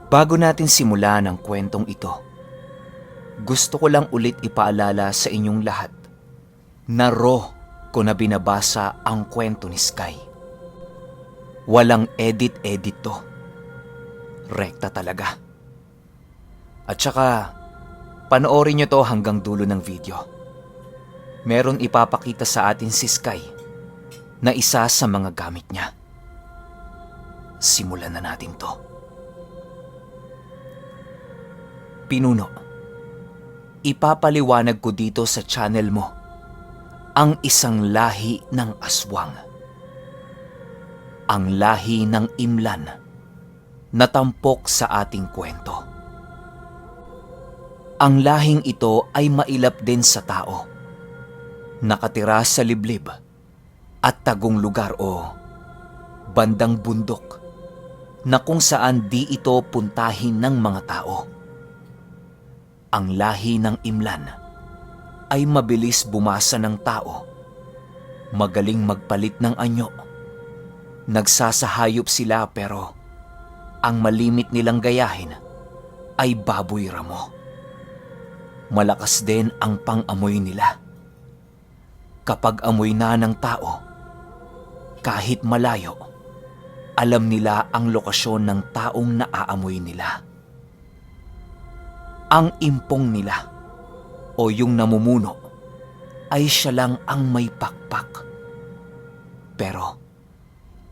Bago natin simulan ang kwentong ito, gusto ko lang ulit ipaalala sa inyong lahat na raw ko na binabasa ang kwento ni Sky. Walang edit-edit to. Rekta talaga. At saka, panoorin nyo to hanggang dulo ng video. Meron ipapakita sa atin si Sky na isa sa mga gamit niya. Simulan na natin to. Pinuno, ipapaliwanag ko dito sa channel mo ang isang lahi ng aswang. Ang lahi ng Imlan na tampok sa ating kwento. Ang lahing ito ay mailap din sa tao. Nakatira sa liblib at tagong lugar o bandang bundok na kung saan di ito puntahin ng mga tao. Ang lahi ng Imlan ay mabilis bumasa ng tao, magaling magpalit ng anyo. Nagsasahayop sila pero ang malimit nilang gayahin ay baboy ramo. Malakas din ang pang-amoy nila. Kapag amoy na ng tao, kahit malayo, alam nila ang lokasyon ng taong naaamoy nila. Ang impong nila o yung namumuno ay siya lang ang may pakpak. Pero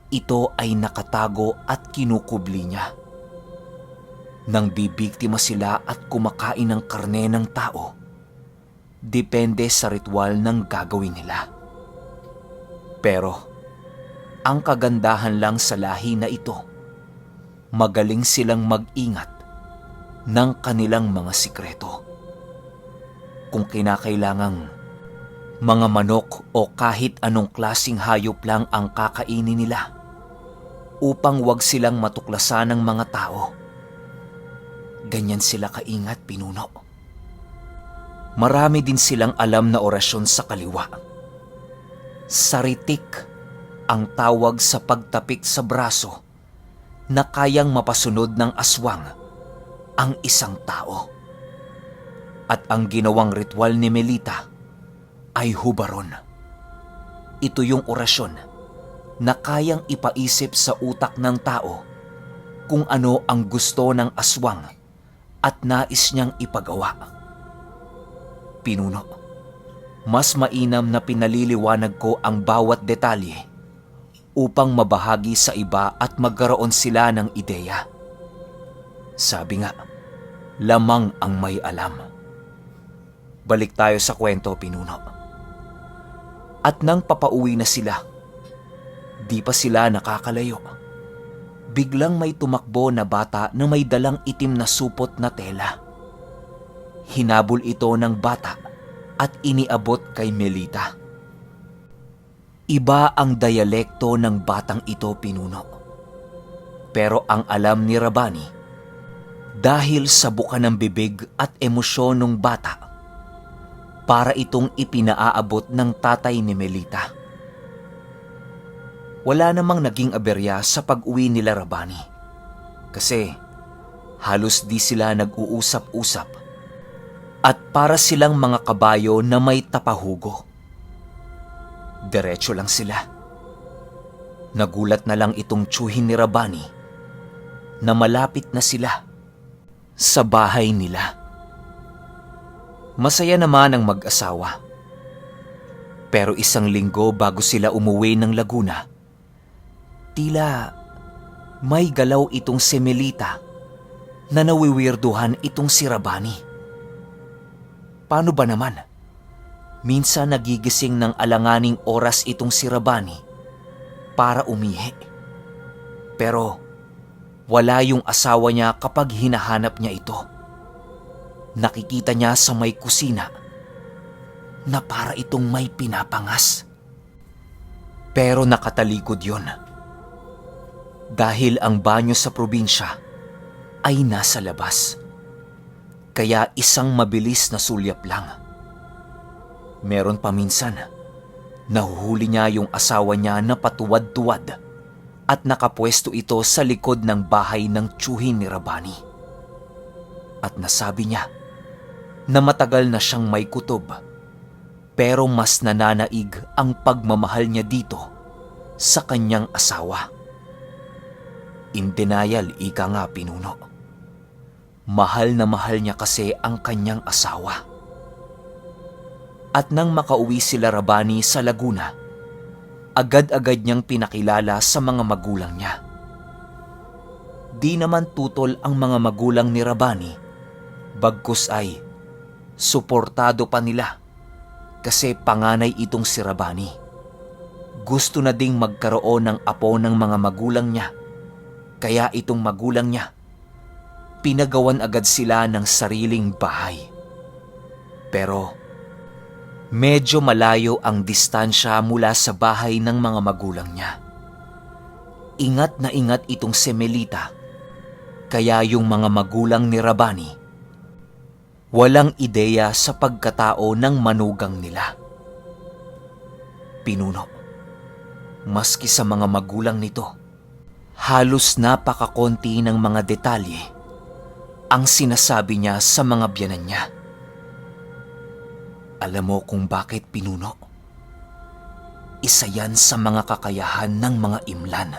ito ay nakatago at kinukubli niya. Nang bibiktima sila at kumakain ng karne ng tao, depende sa ritual ng gagawin nila. Pero ang kagandahan lang sa lahi na ito, magaling silang mag-ingat ng kanilang mga sikreto. Kung kinakailangang mga manok o kahit anong klasing hayop lang ang kakainin nila upang wag silang matuklasan ng mga tao, ganyan sila kaingat, Pinuno. Marami din silang alam na orasyon sa kaliwa. Saritik ang tawag sa pagtapik sa braso na kayang mapasunod ng aswang ang isang tao. At ang ginawang ritual ni Melita ay hubaron. Ito yung orasyon na kayang ipaisip sa utak ng tao kung ano ang gusto ng aswang at nais niyang ipagawa. Pinuno, mas mainam na pinaliliwanag ko ang bawat detalye upang mabahagi sa iba at magkaroon sila ng ideya. Sabi nga, lamang ang may alam. Balik tayo sa kwento, Pinuno. At nang papauwi na sila, di pa sila nakakalayo. Biglang may tumakbo na bata na may dalang itim na supot na tela. Hinabol ito ng bata at iniabot kay Melita. Iba ang diyalekto ng batang ito, Pinuno. Pero ang alam ni Rabani, dahil sa buka ng bibig at emosyon ng bata, para itong ipinaaabot ng tatay ni Melita. Wala namang naging aberya sa pag-uwi nila Rabani. Kasi halos di sila nag-uusap-usap at para silang mga kabayo na may tapahugo. Diretso lang sila. Nagulat na lang itong tiyuhin ni Rabani na malapit na sila sa bahay nila. Masaya naman ang mag-asawa. Pero isang linggo bago sila umuwi ng Laguna, tila may galaw itong si Melita na nawiwirduhan itong si Rabani. Paano ba naman? Minsan nagigising ng alanganing oras itong si Rabani para umihi. Pero wala yung asawa niya kapag hinahanap niya ito. Nakikita niya sa may kusina na para itong may pinapangas. Pero nakatalikod yon. Dahil ang banyo sa probinsya ay nasa labas. Kaya isang mabilis na sulyap lang. Meron pa minsan, nahuhuli niya yung asawa niya na patuwad-tuwad at nakapwesto ito sa likod ng bahay ng tiyuhin ni Rabani. At nasabi niya na matagal na siyang may kutob, pero mas nananaig ang pagmamahal niya dito sa kanyang asawa. In denial, ika nga, pinuno. Mahal na mahal niya kasi ang kanyang asawa. At nang makauwi sila Rabani sa Laguna, agad-agad niyang pinakilala sa mga magulang niya. Di naman tutol ang mga magulang ni Rabani, bagkus ay suportado pa nila kasi panganay itong si Rabani. Gusto na ding magkaroon ng apo ng mga magulang niya, kaya itong magulang niya, pinagawan agad sila ng sariling bahay. Pero medyo malayo ang distansya mula sa bahay ng mga magulang niya. Ingat na ingat itong si Melita, kaya yung mga magulang ni Rabani walang ideya sa pagkatao ng manugang nila. Pinuno, maski sa mga magulang nito, halos napakakonti ng mga detalye ang sinasabi niya sa mga biyanan niya. Alam mo kung bakit, pinuno? Isa yan sa mga kakayahan ng mga imlan.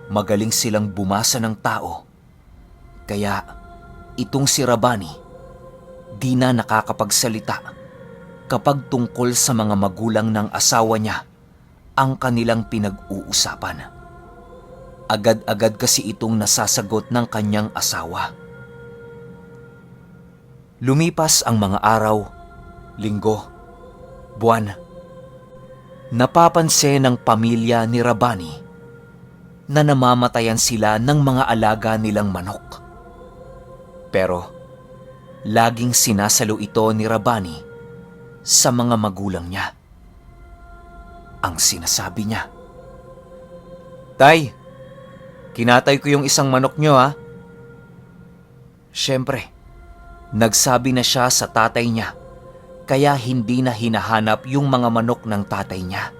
Magaling silang bumasa ng tao. Kaya itong si Rabani, di na nakakapagsalita kapag tungkol sa mga magulang ng asawa niya ang kanilang pinag-uusapan. Agad-agad kasi itong nasasagot ng kanyang asawa. Lumipas ang mga araw, linggo, buwan. Napapansin ng pamilya ni Rabani na namamatayan sila ng mga alaga nilang manok. Pero laging sinasalo ito ni Rabani sa mga magulang niya. Ang sinasabi niya, "Tay, kinatay ko yung isang manok niyo, ha?" Siyempre, nagsabi na siya sa tatay niya, kaya hindi na hinahanap yung mga manok ng tatay niya.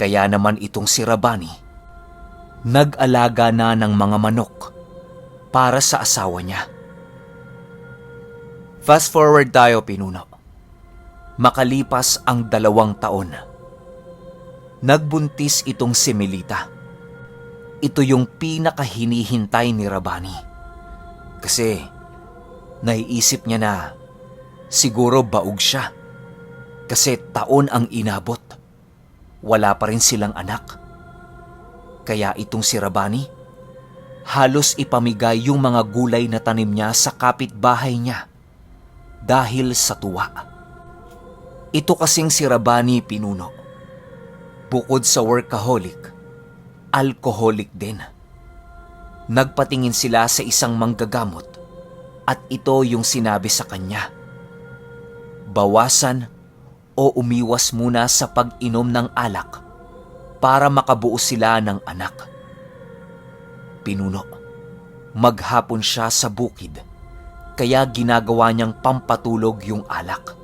Kaya naman itong si Rabani, nag-alaga na ng mga manok para sa asawa niya. Fast forward tayo, pinuno. Makalipas ang 2 taon, nagbuntis itong si Melita. Ito yung pinakahinihintay ni Rabani. Kasi naiisip niya na siguro baog siya. Kasi taon ang inabot. Wala pa rin silang anak. Kaya itong si Rabani, halos ipamigay yung mga gulay na tanim niya sa kapitbahay niya dahil sa tuwa. Ito kasing si Rabani, pinuno, bukod sa workaholic, alcoholic din. Nagpatingin sila sa isang manggagamot at ito yung sinabi sa kanya, bawasan o umiwas muna sa pag-inom ng alak para makabuo sila ng anak. Pinuno, maghapon siya sa bukid, kaya ginagawa niyang pampatulog yung alak.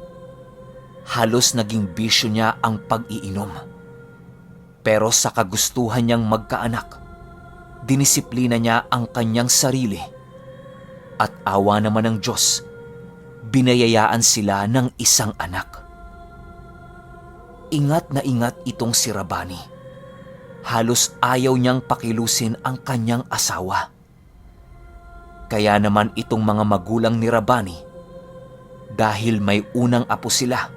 Halos naging bisyo niya ang pag-iinom. Pero sa kagustuhan niyang magkaanak, dinisiplina niya ang kanyang sarili. At awa naman ng Diyos, binayayaan sila ng isang anak. Ingat na ingat itong si Rabani. Halos ayaw niyang pakilusin ang kanyang asawa. Kaya naman itong mga magulang ni Rabani, dahil may unang apo sila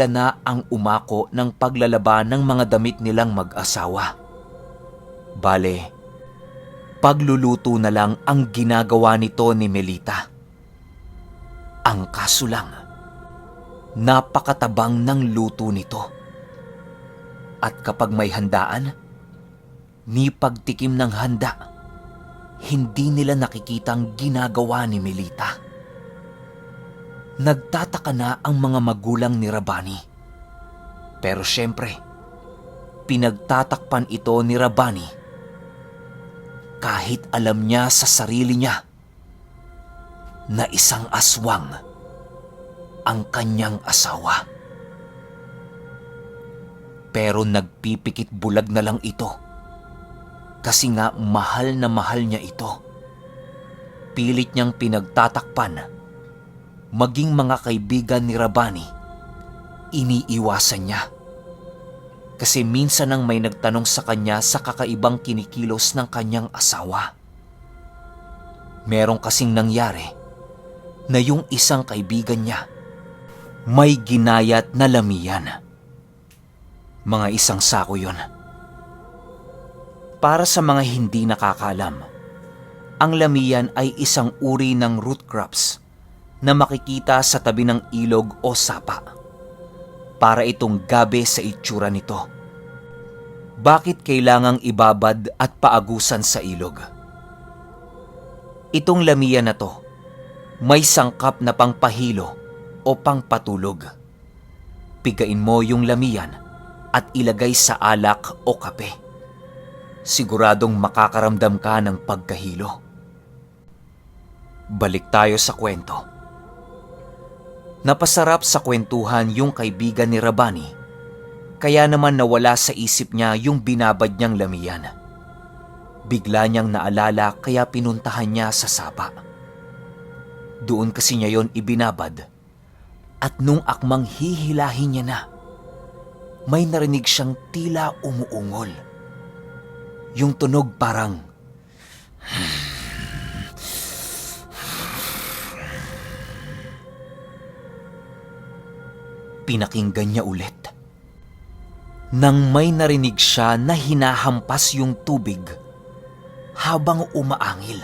na ang umako ng paglalaba ng mga damit nilang mag-asawa. Bale, pagluluto na lang ang ginagawa nito ni Melita. Ang kaso lang, napakatabang ng luto nito. At kapag may handaan, ni pagtikim ng handa, hindi nila nakikitang ginagawa ni Melita. Nagtataka na ang mga magulang ni Rabani. Pero syempre, pinagtatakpan ito ni Rabani kahit alam niya sa sarili niya na isang aswang ang kanyang asawa. Pero nagpipikit bulag na lang ito. Kasi nga mahal na mahal niya ito. Pilit niyang pinagtatakpan. Maging mga kaibigan ni Rabani, iniiwasan niya. Kasi minsan nang may nagtanong sa kanya sa kakaibang kinikilos ng kanyang asawa. Merong kasing nangyari na yung isang kaibigan niya may ginayat na lamiyan. Mga isang sako yun. Para sa mga hindi nakakaalam, ang lamiyan ay isang uri ng root crops na makikita sa tabi ng ilog o sapa. Para itong gabe sa itsura nito. Bakit kailangang ibabad at paagusan sa ilog? Itong lamiyan na to, may sangkap na pangpahilo o pangpatulog. Pigain mo yung lamiyan at ilagay sa alak o kape. Siguradong makakaramdam ka ng pagkahilo. Balik tayo sa kwento. Napasarap sa kwentuhan yung kaibigan ni Rabani, kaya naman nawala sa isip niya yung binabad niyang lamiyan. Bigla niyang naalala kaya pinuntahan niya sa sapa. Doon kasi niya yon ibinabad at nung akmang hihilahin niya na, may narinig siyang tila umuungol. Yung tunog parang pinakinggan niya ulit. Nang may narinig siya na hinahampas yung tubig habang umaangil.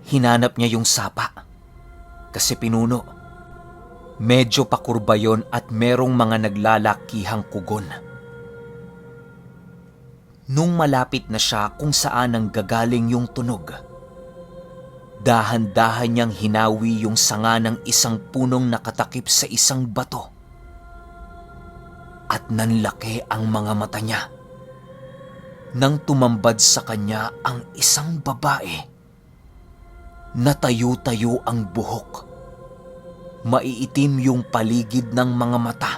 Hinanap niya yung sapa kasi pinuno. Medyo pakurba yon at merong mga naglalakihang kugon. Nung malapit na siya kung saan ang gagaling yung tunog, dahan-dahan niyang hinawi yung sanga ng isang punong nakatakip sa isang bato. At nanlaki ang mga mata niya. Nang tumambad sa kanya ang isang babae, natayo-tayo ang buhok. Maiitim yung paligid ng mga mata.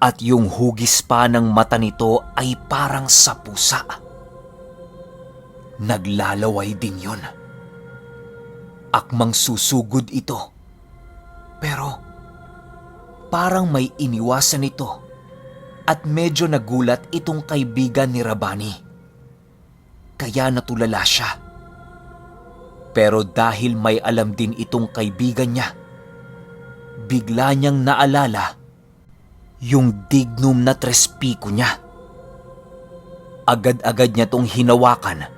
At yung hugis pa ng mata nito ay parang sa pusa. Naglalaway din yon. Akmang susugod ito. Pero parang may iniwasan ito at medyo nagulat itong kaibigan ni Rabani. Kaya natulala siya. Pero dahil may alam din itong kaibigan niya, bigla niyang naalala yung dignum na trespiko niya. Agad-agad niya tong hinawakan,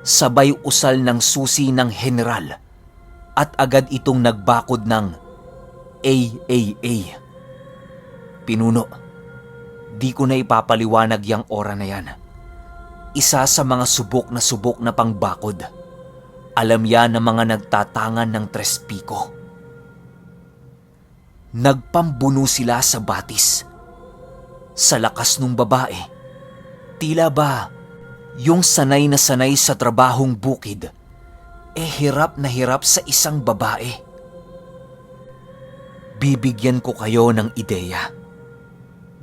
sabay usal ng susi ng general at agad itong nagbakod ng AAA. Pinuno, di ko na ipapaliwanag yang ora na yan. Isa sa mga subok na pangbakod. Alam yan ng mga nagtatangan ng trespiko. Nagpambuno sila sa batis. Sa lakas ng babae, tila ba yung sanay na sanay sa trabahong bukid, hirap na hirap sa isang babae. Bibigyan ko kayo ng ideya.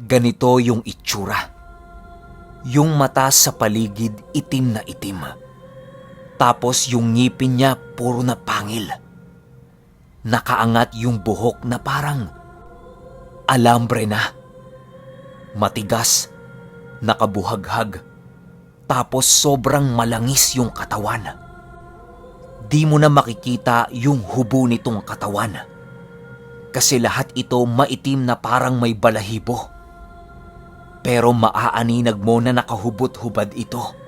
Ganito yung itsura. Yung mata sa paligid itim na itim. Tapos yung ngipin niya puro na pangil. Nakaangat yung buhok na parang alambre na. Matigas, nakabuhaghag. Tapos sobrang malangis yung katawan. Di mo na makikita yung hubo nitong katawan. Kasi lahat ito maitim na parang may balahibo. Pero maaaninag mo na nakahubot-hubad ito.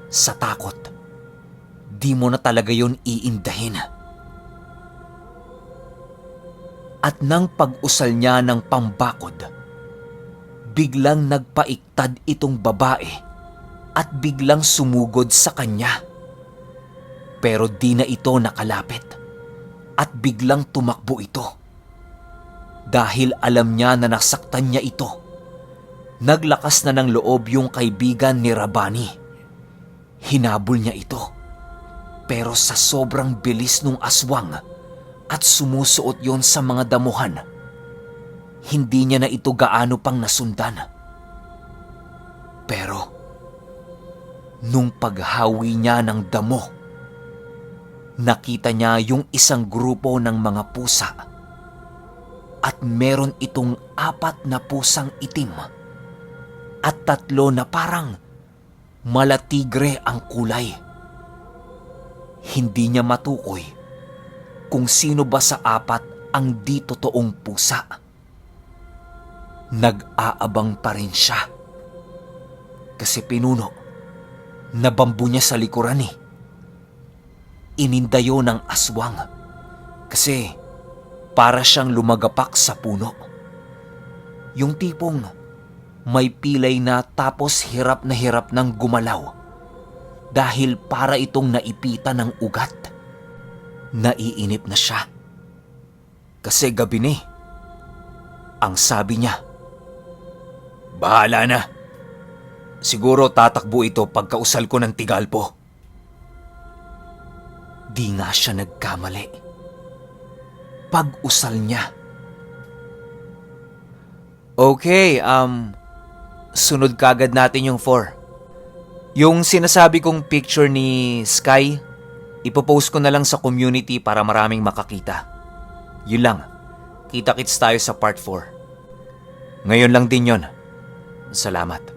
Sa takot, di mo na talaga yon iindahin. At nang pag-usal niya ng pambakod, biglang nagpaiktad itong babae at biglang sumugod sa kanya. Pero di na ito nakalapit at biglang tumakbo ito. Dahil alam niya na nasaktan niya ito, naglakas na ng loob yung kaibigan ni Rabani. Hinabol niya ito, pero sa sobrang bilis nung aswang at sumusuot yon sa mga damuhan, hindi niya na ito gaano pang nasundan. Pero, nung paghawi niya ng damo, nakita niya yung isang grupo ng mga pusa at meron itong 4 na pusang itim at 3 na parang malatigre ang kulay. Hindi niya matukoy kung sino ba sa 4 ang di totoong pusa. Nag-aabang pa rin siya kasi pinuno na bambu niya sa likuran eh. Inindayo ng aswang kasi para siyang lumagapak sa puno. Yung tipong may pilay na tapos hirap ng gumalaw dahil para itong naipita ng ugat. Naiinip na siya kasi gabi na eh. Ang sabi niya, "Bahala na. Siguro tatakbo ito pagkausal ko ng Tigalpo." Di nga siya nagkamali. Pag-usal niya. Okay, sunod kagad natin yung 4. Yung sinasabi kong picture ni Sky, ipopost ko na lang sa community para maraming makakita. Yun lang. Kita-kits tayo sa part 4. Ngayon lang din yon. Salamat.